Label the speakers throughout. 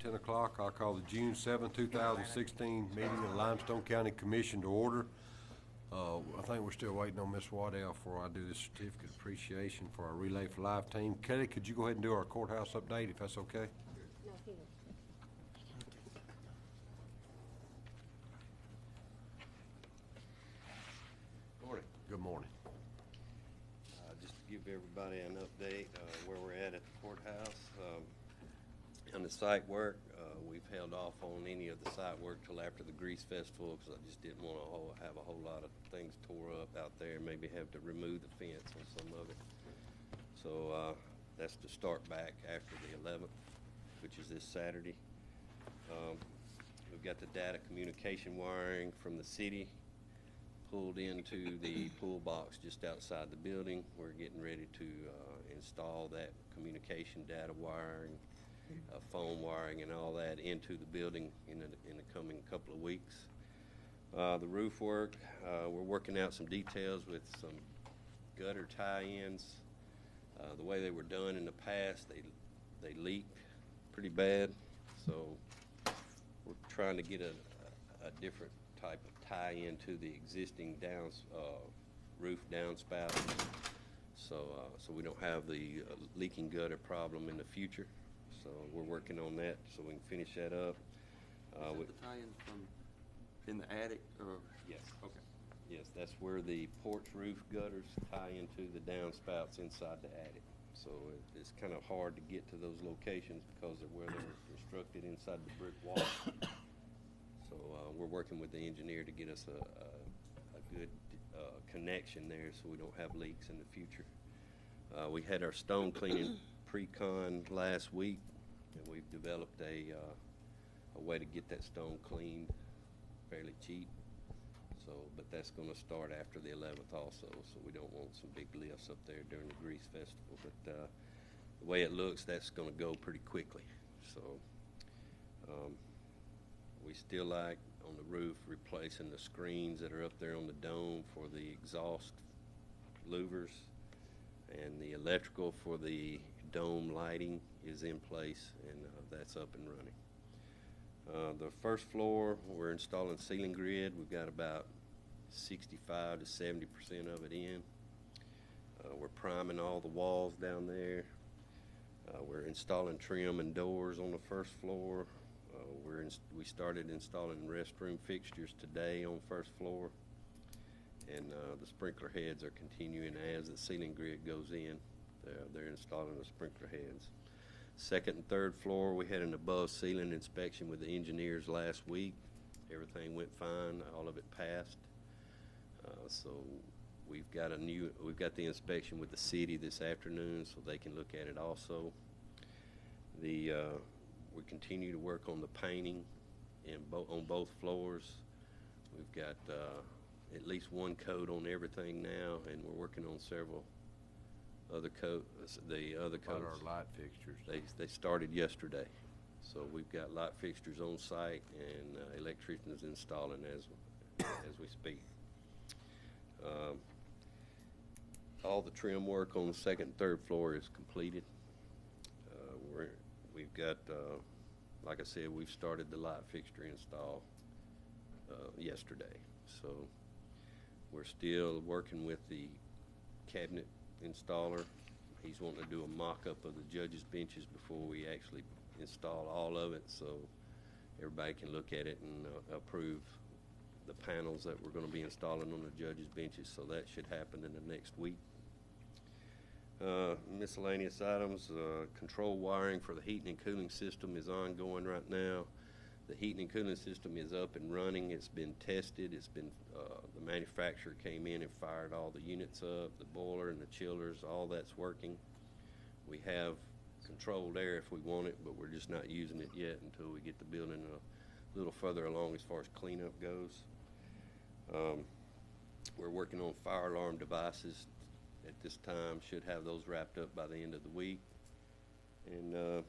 Speaker 1: 10 o'clock. I'll call the June 7, 2016 meeting of the Limestone County Commission to order. I think we're still waiting on Ms. Waddell before I do this certificate of appreciation for our Relay for Life team. Kelly, could you go ahead and do our courthouse update if that's okay?
Speaker 2: No, here.
Speaker 3: Morning.
Speaker 1: Good morning.
Speaker 3: Just to give everybody an update where we're at the courthouse. On the site work, we've held off on any of the site work till after the Grease Festival because I just didn't want to have a whole lot of things tore up out there and maybe have to remove the fence on some of it. So that's to start back after the 11th, which is this Saturday. We've got the data communication wiring from the city pulled into the pool box just outside the building. We're getting ready to install that communication data wiring, phone wiring and all that into the building in the coming couple of weeks. The roof work, we're working out some details with some gutter tie-ins. The way they were done in the past, they leaked pretty bad, so we're trying to get a different type of tie-in to the existing roof downspout, so we don't have the leaking gutter problem in the future. So we're working on that so we can finish that up.
Speaker 4: Is that the tie-in from in the attic? Or?
Speaker 3: Yes.
Speaker 4: Okay.
Speaker 3: Yes, that's where the porch roof gutters tie into the downspouts inside the attic. So it's kind of hard to get to those locations because of where they're constructed inside the brick wall. So we're working with the engineer to get us a good connection there so we don't have leaks in the future. We had our stone cleaning pre-con last week, and we've developed a way to get that stone cleaned fairly cheap. So, but that's going to start after the 11th also, so we don't want some big lifts up there during the Grease Festival. But the way it looks, that's going to go pretty quickly. So we still like on the roof replacing the screens that are up there on the dome for the exhaust louvers, and the electrical for the dome lighting is in place, and that's up and running. The first floor, we're installing ceiling grid. We've got about 65 to 70% of it in. We're priming all the walls down there. We're installing trim and doors on the first floor. We started installing restroom fixtures today on first floor, and the sprinkler heads are continuing as the ceiling grid goes in. They're installing the sprinkler heads. Second and third floor, we had an above ceiling inspection with the engineers last week. Everything went fine. All of it passed. So we've got the inspection with the city this afternoon, so they can look at it also. We continue to work on the painting on both floors. We've got at least one coat on everything now, and we're working on several other coats. The other coats,
Speaker 1: our light fixtures.
Speaker 3: They started yesterday, so we've got light fixtures on site, and electricians installing as we speak. All the trim work on the second and third floor is completed. We've got, like I said, we've started the light fixture install yesterday, so we're still working with the cabinet installer. He's wanting to do a mock-up of the judges' benches before we actually install all of it, so everybody can look at it and approve the panels that we're going to be installing on the judges' benches. So that should happen in the next week. Miscellaneous items, control wiring for the heating and cooling system is ongoing right now. The heating and cooling system is up and running. It's been tested. It's been the manufacturer came in and fired all the units up, the boiler and the chillers, all that's working. We have controlled air if we want it, but we're just not using it yet until we get the building a little further along as far as cleanup goes. We're working on fire alarm devices at this time. Should have those wrapped up by the end of the week. And the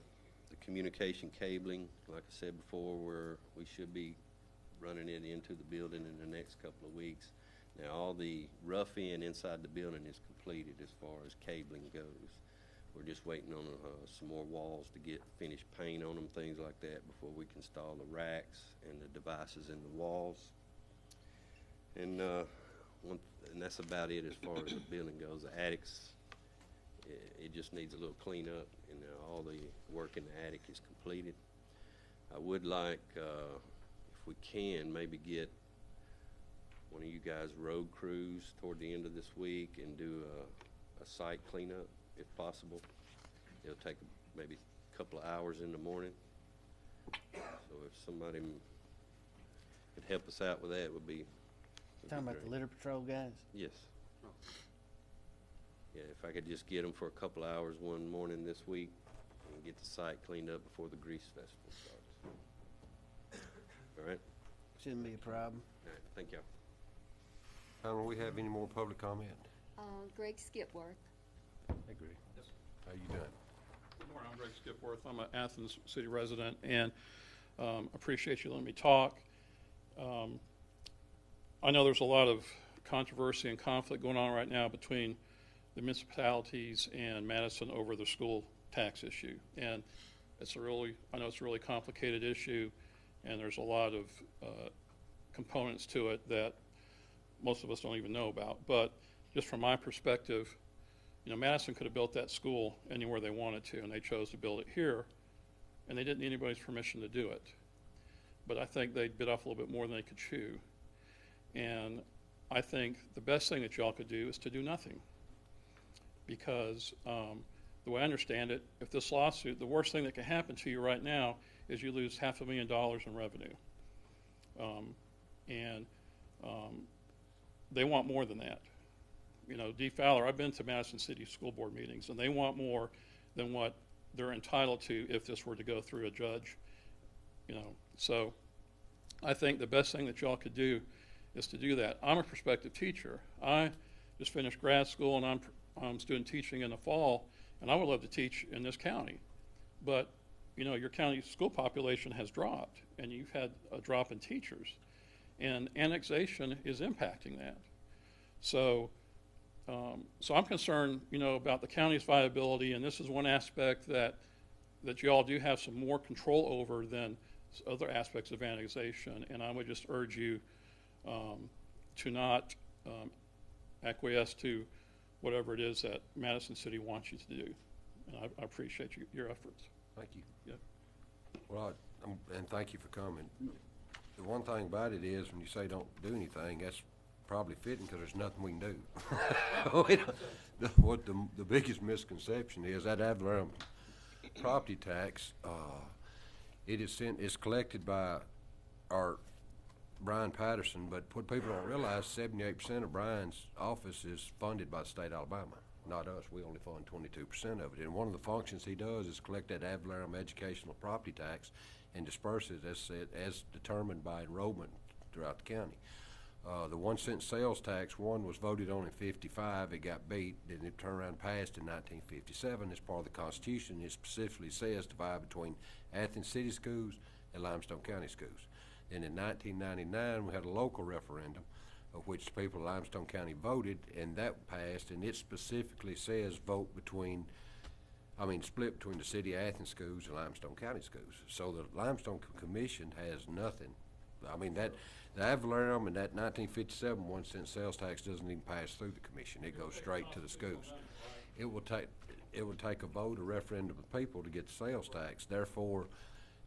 Speaker 3: communication cabling, like I said before, we should be running it into the building in the next couple of weeks. Now all the rough end inside the building is completed as far as cabling goes. We're just waiting on some more walls to get finished paint on them, things like that, before we can install the racks and the devices in the walls. And and that's about it as far as the building goes. The attics, it just needs a little cleanup, and all the work in the attic is completed. I would like, if we can, maybe get one of you guys' road crews toward the end of this week and do a site cleanup, if possible. It'll take maybe a couple of hours in the morning. So if somebody could help us out with that, would be
Speaker 2: Talking about
Speaker 3: great.
Speaker 2: the litter patrol guys?
Speaker 3: Yes. Yeah, if I could just get them for a couple of hours one morning this week and get the site cleaned up before the Grease Festival starts. All right?
Speaker 2: Shouldn't be a problem.
Speaker 3: All right, thank y'all.
Speaker 1: Panel, we have any more public comment?
Speaker 5: Greg Skipworth.
Speaker 1: Hey, Greg.
Speaker 6: Yes.
Speaker 1: How you doing?
Speaker 6: Good morning, I'm Greg Skipworth. I'm an Athens City resident, and appreciate you letting me talk. I know there's a lot of controversy and conflict going on right now between the municipalities and Madison over the school tax issue. And I know it's a really complicated issue, and there's a lot of components to it that most of us don't even know about. But just from my perspective, Madison could have built that school anywhere they wanted to, and they chose to build it here, and they didn't need anybody's permission to do it. But I think they bit off a little bit more than they could chew. And I think the best thing that y'all could do is to do nothing. Because the way I understand it, if this lawsuit, the worst thing that can happen to you right now is you lose $500,000 in revenue. They want more than that. Dee Fowler, I've been to Madison City School Board meetings, and they want more than what they're entitled to if this were to go through a judge. So I think the best thing that y'all could do is to do that. I'm a prospective teacher. I just finished grad school, and I'm student teaching in the fall, and I would love to teach in this county. But, your county school population has dropped, and you've had a drop in teachers, and annexation is impacting that. So I'm concerned, about the county's viability, and this is one aspect that you all do have some more control over than other aspects of annexation, and I would just urge you to not acquiesce to whatever it is that Madison City wants you to do. And I appreciate your efforts.
Speaker 1: Thank you.
Speaker 6: Yep.
Speaker 1: Well, and thank you for coming. The one thing about it is, when you say don't do anything, that's probably fitting, because there's nothing we can do. What the biggest misconception is, that ad valorem property tax, it's collected by our Brian Patterson, but what people don't realize, 78% of Brian's office is funded by the state of Alabama, not us. We only fund 22% of it. And one of the functions he does is collect that ad valorem educational property tax and disperse it as determined by enrollment throughout the county. The 1 cent sales tax, one was voted on in '55. It got beat. Then it turned around and passed in 1957 as part of the Constitution. It specifically says divide between Athens City schools and Limestone County schools. Then in 1999, we had a local referendum of which the people of Limestone County voted, and that passed, and it specifically says split between the City of Athens schools and Limestone County schools. So the Limestone Commission has nothing. The ad valorem and that 1957 1 cent sales tax doesn't even pass through the commission. It goes straight to the schools. It will take a vote, a referendum of people to get the sales tax. Therefore,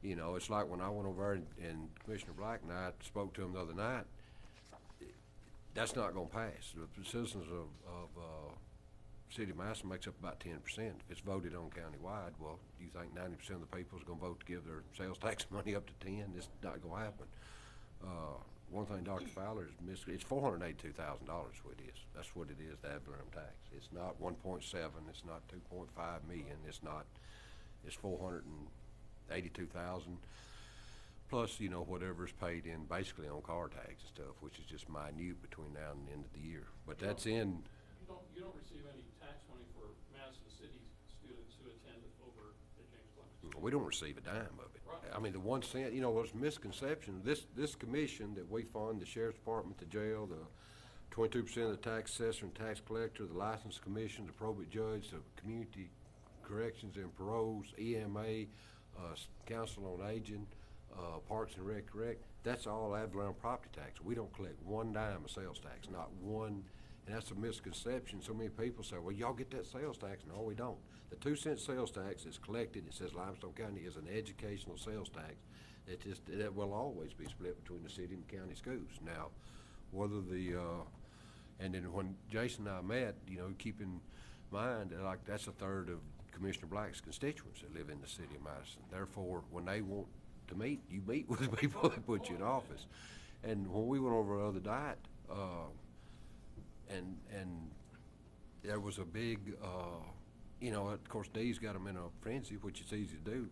Speaker 1: it's like when I went over and Commissioner Black and I spoke to him the other night. That's not going to pass. The citizens of City of Madison makes up about 10%. If it's voted on countywide, well, do you think 90% of the people is going to vote to give their sales tax money up to 10? It's not going to happen. One thing Dr. Fowler is missing, it's $482,000 what it is. That's what it is, the ad valorem tax. It's not 1.7, it's not 2.5 million, it's 482,000 plus, whatever's paid in basically on car tax and stuff, which is just minute between now and the end of the year. But that's in.
Speaker 6: You don't receive any tax money for Madison City students who attend over at James Clemens.
Speaker 1: We don't receive a dime of it.
Speaker 6: Right.
Speaker 1: The 1 cent, there's misconception. This commission that we fund, the sheriff's department, the jail, the 22% of the tax assessor and tax collector, the license commission, the probate judge, the community Corrections and Paroles, EMA, Council on Aging, Parks and Rec, that's all ad valorem property tax. We don't collect one dime of sales tax, not one, and that's a misconception. So many people say, well, y'all get that sales tax. No, we don't. The 2-cent sales tax is collected. It says Limestone County is an educational sales tax. That will always be split between the city and the county schools. Now, whether and then when Jason and I met, keep in mind that that's a third of Commissioner Black's constituents that live in the city of Madison. Therefore, when they want to meet, you meet with the people that put you in office. And when we went over the other night, and there was a big, of course, Dee's got them in a frenzy, which is easy to do.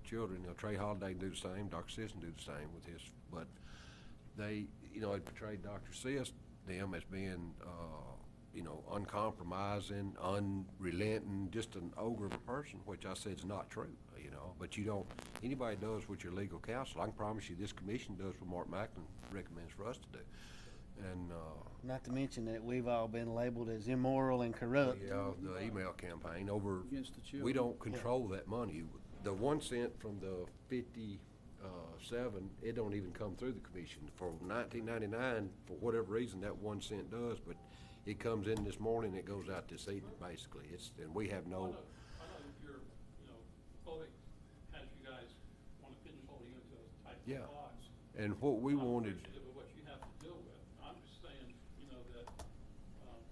Speaker 1: Children, Trey Holiday do the same, Dr. Sisson do the same with his, but they, it portrayed Dr. Sisson, them as being, uncompromising, unrelenting, just an ogre of a person, which I said is not true, but anybody does what your legal counsel, I can promise you this commission does what Mark Macklin recommends for us to do. And,
Speaker 2: Not to mention that we've all been labeled as immoral and corrupt.
Speaker 1: the email campaign over,
Speaker 7: Against the children.
Speaker 1: we don't control that money. The 1 cent from the 57, it don't even come through the commission. For 1999, for whatever reason, that 1 cent does, but it comes in this morning, it goes out this evening, basically. And we have no.
Speaker 6: I know your, voting has you guys want to pigeonhole you into a type
Speaker 1: Yeah.
Speaker 6: of box.
Speaker 1: And what we
Speaker 6: I'm
Speaker 1: wanted,
Speaker 6: appreciative of what you have to deal with. I'm just saying, that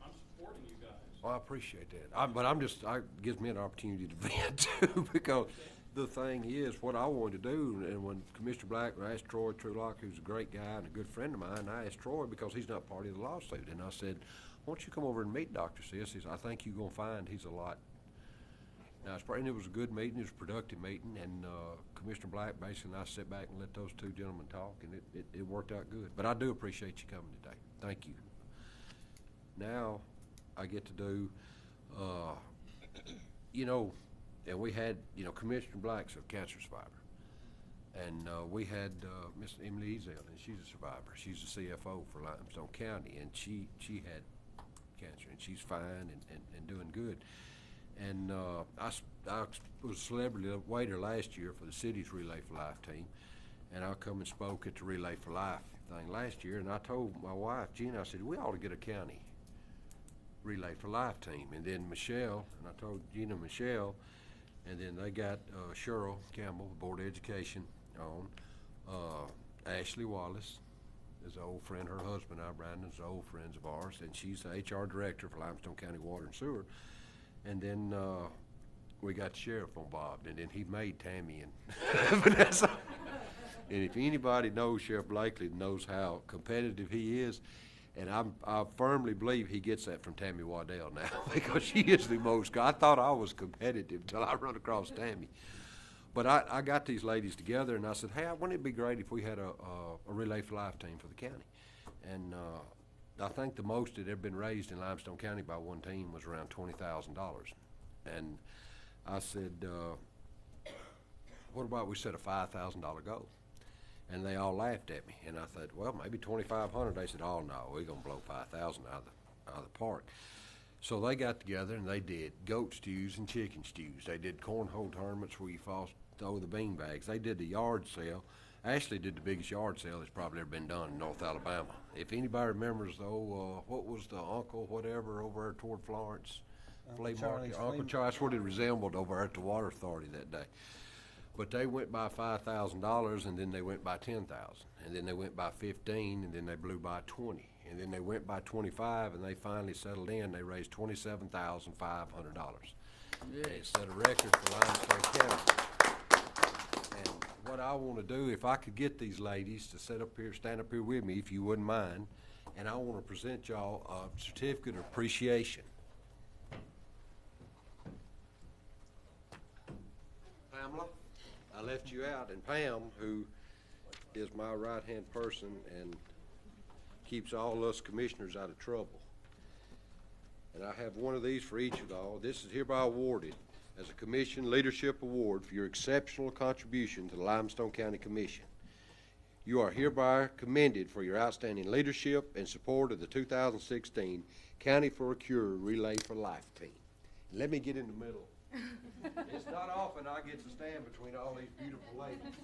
Speaker 6: I'm supporting you guys.
Speaker 1: well, I appreciate that. But it gives me an opportunity to vent too, because the thing is, what I wanted to do, and when Commissioner Black asked Troy Trulock, who's a great guy and a good friend of mine, I asked Troy because he's not part of the lawsuit, and I said, why don't you come over and meet Dr. Sis? He said, I think you're going to find he's a lot. Now, and it was a good meeting, it was a productive meeting, and Commissioner Black basically and I sat back and let those two gentlemen talk, and it worked out good. But I do appreciate you coming today. Thank you. Now, I get to do, and we had, Commissioner Black's a cancer survivor. And we had Miss Emily Ezel, and she's a survivor. She's the CFO for Limestone County, and she had cancer, and she's fine and doing good. And I was a celebrity waiter last year for the city's Relay for Life team, and I come and spoke at the Relay for Life thing last year, and I told my wife, Gina, I said, we ought to get a county Relay for Life team. And then Michelle, and I told Gina and Michelle, and then they got Cheryl Campbell, the Board of Education, on. Ashley Wallace is an old friend. Her husband, Brandon's old friends of ours, and she's the HR director for Limestone County Water and Sewer. And then we got the sheriff on Bob, and then he made Tammy and Vanessa. And if anybody knows Sheriff Blakely, knows how competitive he is. And I firmly believe he gets that from Tammy Waddell now, because she is the most. I thought I was competitive till I run across Tammy. But I got these ladies together, and I said, hey, wouldn't it be great if we had a Relay for Life team for the county? And I think the most that had been raised in Limestone County by one team was around $20,000. And I said, what about we set a $5,000 goal? And they all laughed at me. And I thought, well, maybe 2,500. They said, oh, no, we're going to blow 5,000 out of the park. So they got together and they did goat stews and chicken stews. They did cornhole tournaments where you throw the bean bags. They did the yard sale. Ashley did the biggest yard sale that's probably ever been done in North Alabama. If anybody remembers, though, what was the Uncle whatever over there toward Florence? Flea market. Uncle Charlie, that's what it resembled over there at the Water Authority that day. But they went by $5,000, and then they went by $10,000, and then they went by 15, and then they blew by 20, and then they went by 25, and they finally settled in. They raised $27,500. Yeah. It set a record for Limestone County. And what I want to do, if I could get these ladies to stand up here with me, if you wouldn't mind, and I want to present y'all a certificate of appreciation. Pamela? I left you out, and Pam, who is my right-hand person and keeps all us commissioners out of trouble. And I have one of these for each of y'all. This is hereby awarded as a Commission Leadership Award for your exceptional contribution to the Limestone County Commission. You are hereby commended for your outstanding leadership and support of the 2016 County for a Cure Relay for Life team. And let me get in the middle It's not often I get to stand between all these beautiful ladies.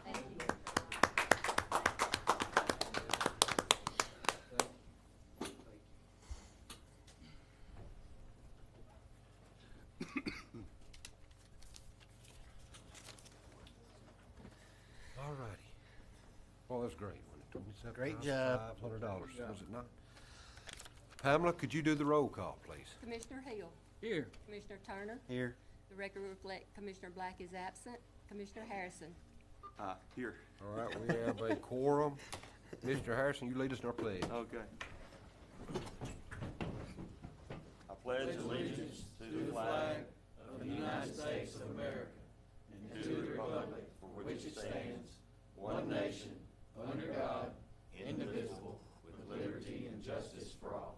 Speaker 5: Thank you.
Speaker 1: All righty. Well, that's great, wasn't it?
Speaker 2: Great job.
Speaker 1: $27,500, was it not? Pamela, could you do the roll call, please?
Speaker 5: Commissioner Hill.
Speaker 4: Here.
Speaker 5: Commissioner Turner.
Speaker 2: Here.
Speaker 5: The record reflect Commissioner Black is absent. Commissioner Harrison.
Speaker 4: Here.
Speaker 1: All right, we have a quorum. Mr. Harrison, you lead us in our pledge.
Speaker 7: Okay. I pledge allegiance to the flag of the United States of America and to the republic for which it stands, one nation, under God, indivisible, with liberty and justice for all.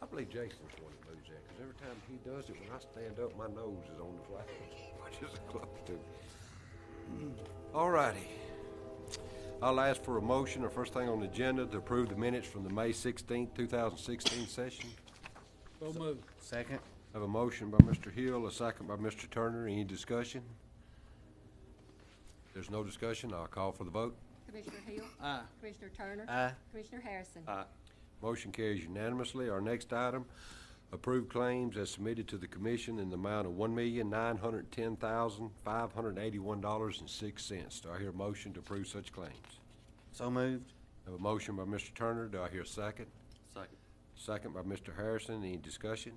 Speaker 1: I believe Jason's the one that moves that, because every time he does it, when I stand up, my nose is on the flag, which is close to. All righty. I'll ask for a motion, or first thing on the agenda, to approve the minutes from the May 16th, 2016 session.
Speaker 4: So moved.
Speaker 2: Second.
Speaker 1: I have a motion by Mr. Hill, a second by Mr. Turner. Any discussion? If there's no discussion, I'll call for the vote.
Speaker 5: Commissioner Hill.
Speaker 4: Aye.
Speaker 5: Commissioner Turner.
Speaker 2: Aye.
Speaker 5: Commissioner Harrison.
Speaker 7: Aye.
Speaker 1: Motion carries unanimously. Our next item, approved claims as submitted to the commission in the amount of $1,910,581.06. Do I hear a motion to approve such claims?
Speaker 2: So moved.
Speaker 1: I have a motion by Mr. Turner. Do I hear a second?
Speaker 4: Second.
Speaker 1: Second by Mr. Harrison. Any discussion?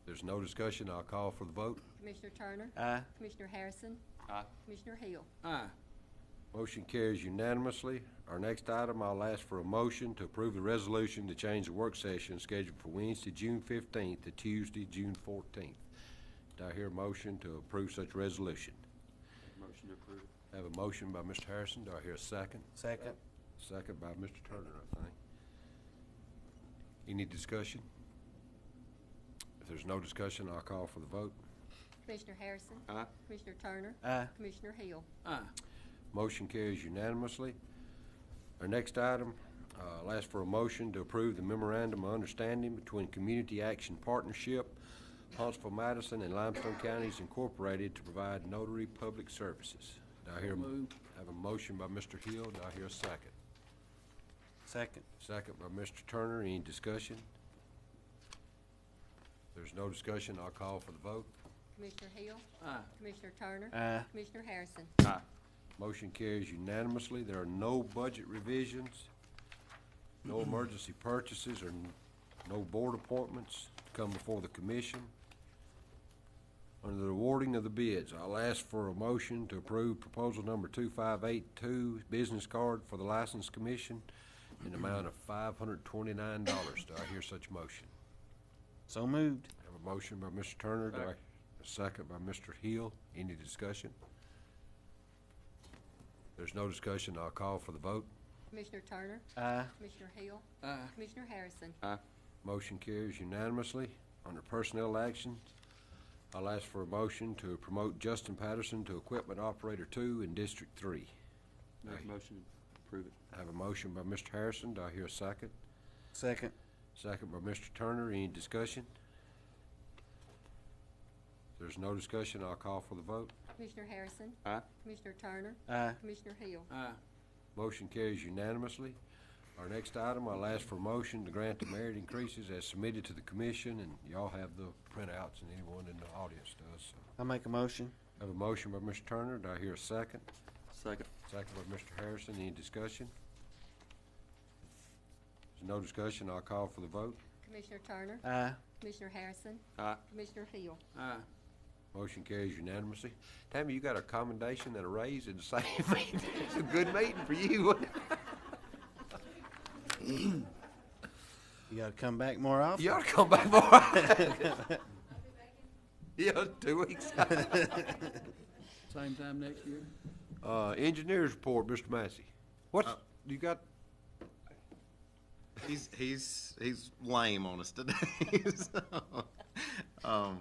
Speaker 1: If there's no discussion, I'll call for the vote.
Speaker 5: Commissioner Turner.
Speaker 2: Aye.
Speaker 5: Commissioner Harrison.
Speaker 7: Aye.
Speaker 5: Commissioner Hill.
Speaker 4: Aye.
Speaker 1: Motion carries unanimously. Our next item, I'll ask for a motion to approve the resolution to change the work session scheduled for Wednesday, June 15th to Tuesday, June 14th. Do I hear a motion to approve such resolution?
Speaker 7: Motion to approve.
Speaker 1: I have a motion by Mr. Harrison. Do I hear a second?
Speaker 2: Second.
Speaker 1: Second by Mr. Turner, I think. Any discussion? If there's no discussion, I'll call for the vote.
Speaker 5: Commissioner Harrison.
Speaker 7: Aye.
Speaker 5: Commissioner Turner.
Speaker 2: Aye.
Speaker 5: Commissioner Hill.
Speaker 4: Aye.
Speaker 1: Motion carries unanimously. Our next item, I'll ask for a motion to approve the memorandum of understanding between Community Action Partnership, Huntsville-Madison, and Limestone Counties Incorporated to provide notary public services. Do I hear a
Speaker 4: Moved.
Speaker 1: have a motion by Mr. Hill? Do I hear a second?
Speaker 2: Second.
Speaker 1: Second by Mr. Turner. Any discussion? If there's no discussion, I'll call for the vote.
Speaker 5: Commissioner Hill.
Speaker 4: Aye.
Speaker 5: Commissioner Turner.
Speaker 2: Aye.
Speaker 5: Commissioner Harrison.
Speaker 7: Aye.
Speaker 1: Motion carries unanimously. There are no budget revisions, no emergency purchases, or no board appointments to come before the commission. Under the awarding of the bids, I'll ask for a motion to approve proposal number 2582, business card for the License Commission in the amount of $529. Do I hear such motion?
Speaker 2: So moved.
Speaker 1: I have a motion by Mr. Turner. Do I, a second by Mr. Hill. Any discussion? There's no discussion. I'll call for the vote.
Speaker 5: Commissioner Turner.
Speaker 2: Aye.
Speaker 5: Commissioner Hill.
Speaker 4: Aye.
Speaker 5: Commissioner Harrison.
Speaker 7: Aye.
Speaker 1: Motion carries unanimously. Under personnel actions, I'll ask for a motion to promote Justin Patterson to Equipment Operator 2 in District 3.
Speaker 7: Make a motion to approve it.
Speaker 1: I have a motion by Mr. Harrison. Do I hear a second?
Speaker 2: Second.
Speaker 1: Second by Mr. Turner. Any discussion? If there's no discussion, I'll call for the vote.
Speaker 5: Commissioner Harrison.
Speaker 7: Aye.
Speaker 5: Commissioner Turner.
Speaker 2: Aye.
Speaker 5: Commissioner Hill.
Speaker 4: Aye.
Speaker 1: Motion carries unanimously. Our next item, I'll ask for a motion to grant the merit increases as submitted to the commission, and y'all have the printouts, and anyone in the audience does. So.
Speaker 2: I'll make a motion.
Speaker 1: I have a motion by Mr. Turner. Do I hear a second?
Speaker 7: Second.
Speaker 1: Second by Mr. Harrison. Any discussion? There's no discussion. I'll call for the vote.
Speaker 5: Commissioner Turner.
Speaker 2: Aye.
Speaker 5: Commissioner Harrison.
Speaker 7: Aye.
Speaker 5: Commissioner Hill.
Speaker 4: Aye.
Speaker 1: Motion carries unanimously. Tammy, you got a commendation and a raise in the same meeting. It's a good meeting for you.
Speaker 2: You gotta come back more often.
Speaker 1: You ought to come back more. Yeah, 2 weeks.
Speaker 4: Same time next year?
Speaker 1: Engineers report, Mr. Massey. What's, you got,
Speaker 8: He's lame on us today. So,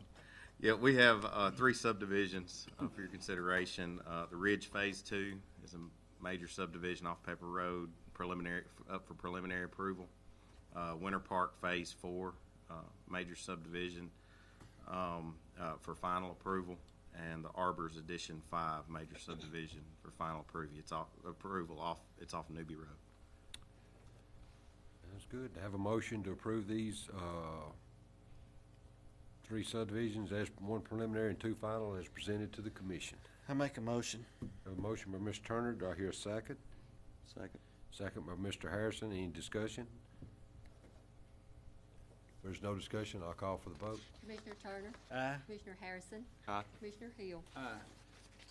Speaker 8: Yeah, we have 3 subdivisions for your consideration. The Ridge Phase 2 is a major subdivision off Pepper Road, up for preliminary approval. Winter Park Phase 4, major subdivision for final approval. And the Arbors Addition 5, major subdivision for final approval. It's off Newbie Road.
Speaker 1: That's good. To have a motion to approve these 3 subdivisions as 1 preliminary and 2 final as presented to the commission.
Speaker 2: I make a motion.
Speaker 1: Have a motion by Mr. Turner. Do I hear a second?
Speaker 4: Second.
Speaker 1: Second by Mr. Harrison. Any discussion? If there's no discussion, I'll call for the vote.
Speaker 5: Commissioner Turner?
Speaker 2: Aye.
Speaker 5: Commissioner Harrison?
Speaker 4: Aye.
Speaker 5: Commissioner Hill?
Speaker 7: Aye.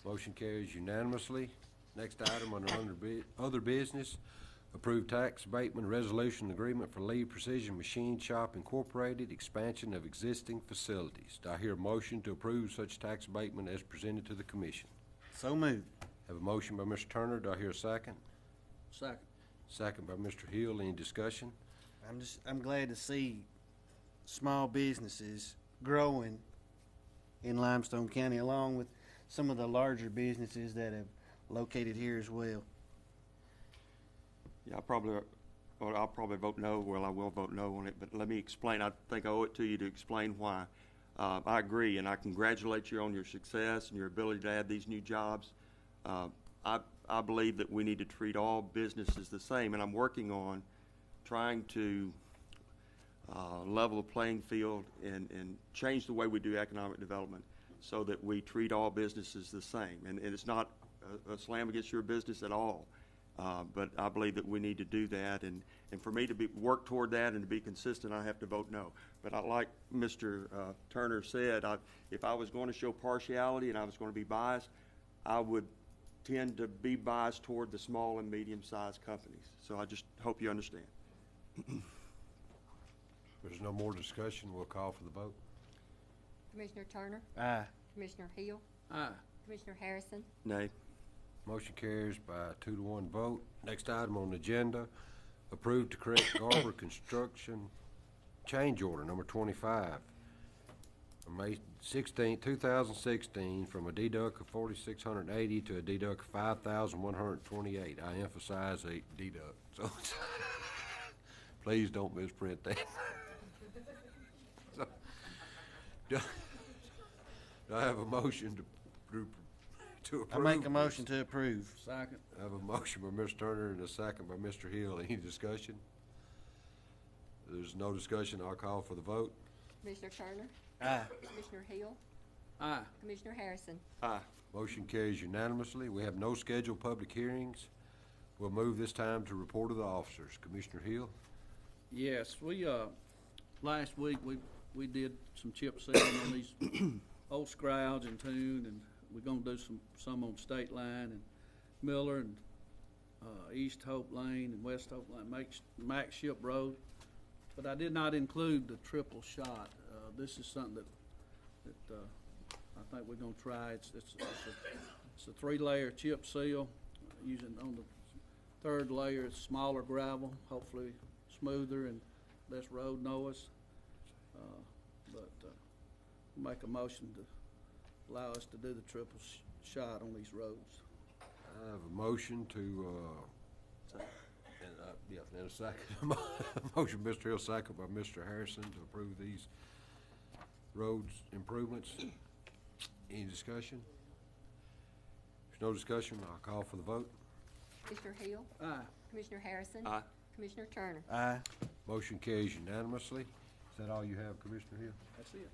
Speaker 1: Motion carries unanimously. Next item under other business, approved tax abatement resolution agreement for Lee Precision Machine Shop Incorporated, expansion of existing facilities. Do I hear a motion to approve such tax abatement as presented to the commission?
Speaker 2: So moved.
Speaker 1: Have a motion by Mr. Turner. Do I hear a second?
Speaker 7: Second.
Speaker 1: Second by Mr. Hill. Any discussion?
Speaker 2: I'm glad to see small businesses growing in Limestone County, along with some of the larger businesses that have located here as well.
Speaker 4: Yeah, I'll probably vote no. Well, I will vote no on it, but let me explain. I think I owe it to you to explain why. I agree, and I congratulate you on your success and your ability to add these new jobs. I believe that we need to treat all businesses the same, and I'm working on trying to level the playing field and change the way we do economic development so that we treat all businesses the same. And it's not a slam against your business at all. But I believe that we need to do that, and for me to work toward that and to be consistent, I have to vote no. But like Mr. Turner said, if I was going to show partiality and I was going to be biased, I would tend to be biased toward the small and medium-sized companies. So I just hope you understand.
Speaker 1: If there's no more discussion, we'll call for the vote.
Speaker 5: Commissioner Turner?
Speaker 2: Aye.
Speaker 5: Commissioner Hill?
Speaker 7: Aye.
Speaker 5: Commissioner Harrison?
Speaker 4: Nay.
Speaker 1: Motion carries by a 2-to-1 vote. Next item on the agenda, approved to correct Garber Construction change order number 25 on May 16, 2016, from a deduct of $4,680 to a deduct of $5,128. I emphasize a deduct, so please don't misprint that. So, do I have a motion to approve?
Speaker 2: I make a motion to approve.
Speaker 7: Second.
Speaker 1: I have a motion by Mr. Turner and a second by Mr. Hill. Any discussion? If there's no discussion, I'll call for the vote.
Speaker 5: Commissioner Turner?
Speaker 2: Aye.
Speaker 5: Commissioner Hill?
Speaker 7: Aye.
Speaker 5: Commissioner Harrison?
Speaker 4: Aye.
Speaker 1: Motion carries unanimously. We have no scheduled public hearings. We'll move this time to report of the officers. Commissioner Hill?
Speaker 7: Yes, we, last week, we did some chip sealing on these old scrouds in Tune, and we're gonna do some on State Line and Miller and, East Hope Lane and West Hope Lane, Max Ship Road. But I did not include the triple shot. This is something that I think we're gonna try. It's a 3-layer chip seal, using on the 3rd layer, it's smaller gravel, hopefully smoother and less road noise. Make a motion to allow us to do the triple shot on these roads.
Speaker 1: I have a motion to, and a second. Motion, Mr. Hill, second by Mr. Harrison to approve these roads improvements. Any discussion? If there's no discussion, I'll call for the vote.
Speaker 5: Commissioner Hill?
Speaker 7: Aye.
Speaker 5: Commissioner Harrison?
Speaker 4: Aye.
Speaker 5: Commissioner Turner?
Speaker 2: Aye.
Speaker 1: Motion carries unanimously. Is that all you have, Commissioner Hill?
Speaker 7: That's it.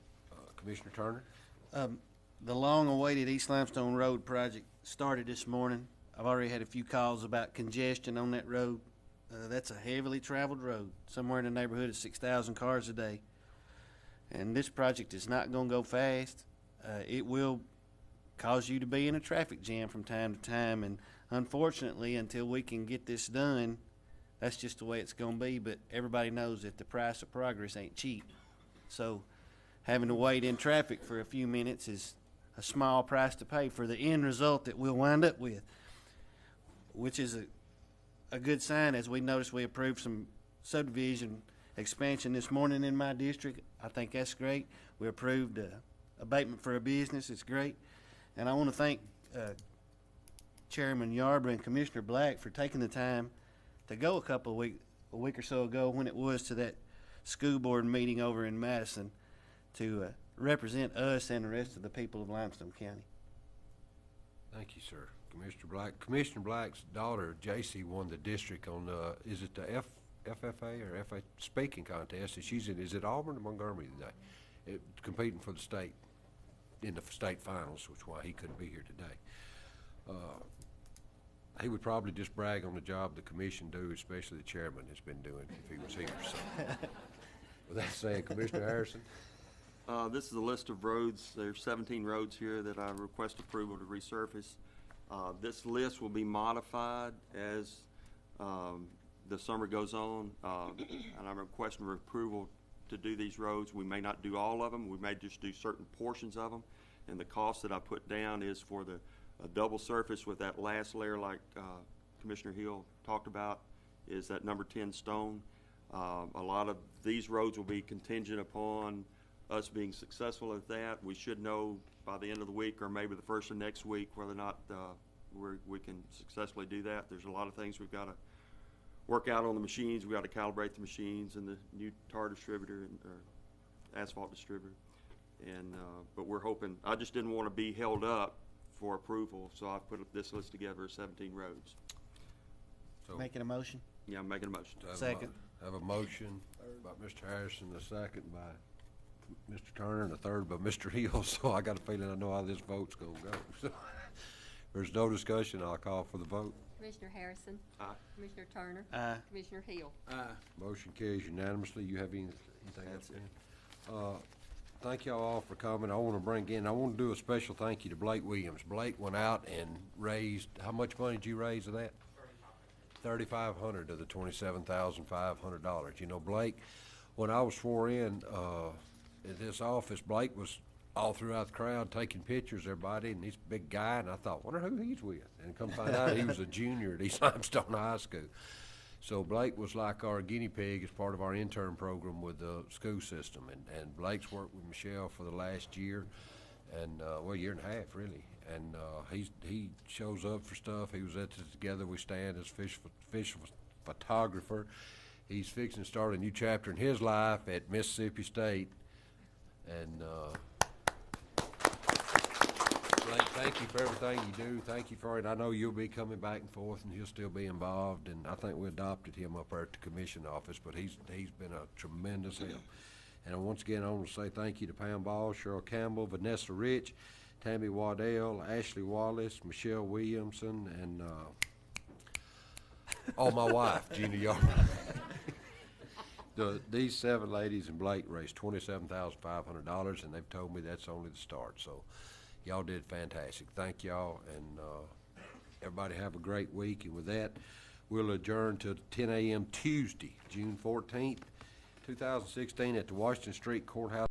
Speaker 1: Commissioner Turner?
Speaker 2: The long-awaited East Limestone Road project started this morning. I've already had a few calls about congestion on that road. That's a heavily traveled road, somewhere in the neighborhood of 6,000 cars a day. And this project is not going to go fast. It will cause you to be in a traffic jam from time to time. And unfortunately, until we can get this done, that's just the way it's going to be. But everybody knows that the price of progress ain't cheap. So having to wait in traffic for a few minutes is a small price to pay for the end result that we'll wind up with, which is a good sign. As we noticed, we approved some subdivision expansion this morning in my district. I think that's great. We approved abatement for a business. It's great. And I want to thank Chairman Yarborough and Commissioner Black for taking the time to go a week or so ago when it was to that school board meeting over in Madison to represent us and the rest of the people of Limestone County.
Speaker 1: Thank you, sir. Commissioner Black. Commissioner Black's daughter, J.C., won the district on, is it the FFA or FA speaking contest? And she's in, is it Auburn or Montgomery today? Competing for the state, in the state finals, which is why he couldn't be here today. He would probably just brag on the job the commission do, especially the chairman has been doing if he was here. So, with that said, Commissioner Harrison.
Speaker 4: This is a list of roads. There's 17 roads here that I request approval to resurface. This list will be modified as the summer goes on, and I'm requesting for approval to do these roads. We may not do all of them. We may just do certain portions of them. And the cost that I put down is for the double surface with that last layer, like Commissioner Hill talked about, is that number 10 stone. A lot of these roads will be contingent upon us being successful at that. We should know by the end of the week or maybe the first of next week whether or not we can successfully do that. There's a lot of things we've got to work out on the machines. We've got to calibrate the machines and the new tar distributor or asphalt distributor. And but we're hoping, I just didn't want to be held up for approval, so I've put this list together of 17 roads.
Speaker 1: So,
Speaker 2: Making a motion?
Speaker 4: Yeah, I'm making a motion.
Speaker 2: Second.
Speaker 1: Have a motion by Mr. Harrison, a second by Mr. Turner, and a third by Mr. Hill. So I got a feeling I know how this vote's gonna go. So, there's no discussion. I'll call for the vote.
Speaker 5: Commissioner Harrison.
Speaker 4: Aye.
Speaker 5: Commissioner Turner.
Speaker 2: Aye.
Speaker 5: Commissioner Hill.
Speaker 1: Motion carries unanimously. You have anything else, Dan? Thank y'all all for coming. I want to do a special thank you to Blake Williams. Blake went out and raised, how much money did you raise of that? $3,500 of the $27,500. You know, Blake, when I was swore in at this office, Blake was all throughout the crowd taking pictures of everybody, and he's a big guy, and I thought, wonder who he's with. And come find out he was a junior at East Limestone High School. So Blake was like our guinea pig as part of our intern program with the school system. And Blake's worked with Michelle for the last year, and well, year and a half, really. And he shows up for stuff. He was at the Together We Stand as fish photographer. He's fixing to start a new chapter in his life at Mississippi State. And Blake, thank you for everything you do. Thank you for it. I know you'll be coming back and forth, and he'll still be involved. And I think we adopted him up there at the commission office, but he's been a tremendous help. And once again, I want to say thank you to Pam Ball, Cheryl Campbell, Vanessa Rich, Tammy Waddell, Ashley Wallace, Michelle Williamson, and my wife, Gina Yarborough. These 7 ladies and Blake raised $27,500, and they've told me that's only the start. So y'all did fantastic. Thank y'all, and everybody have a great week. And with that, we'll adjourn to 10 a.m. Tuesday, June 14th, 2016 at the Washington Street Courthouse.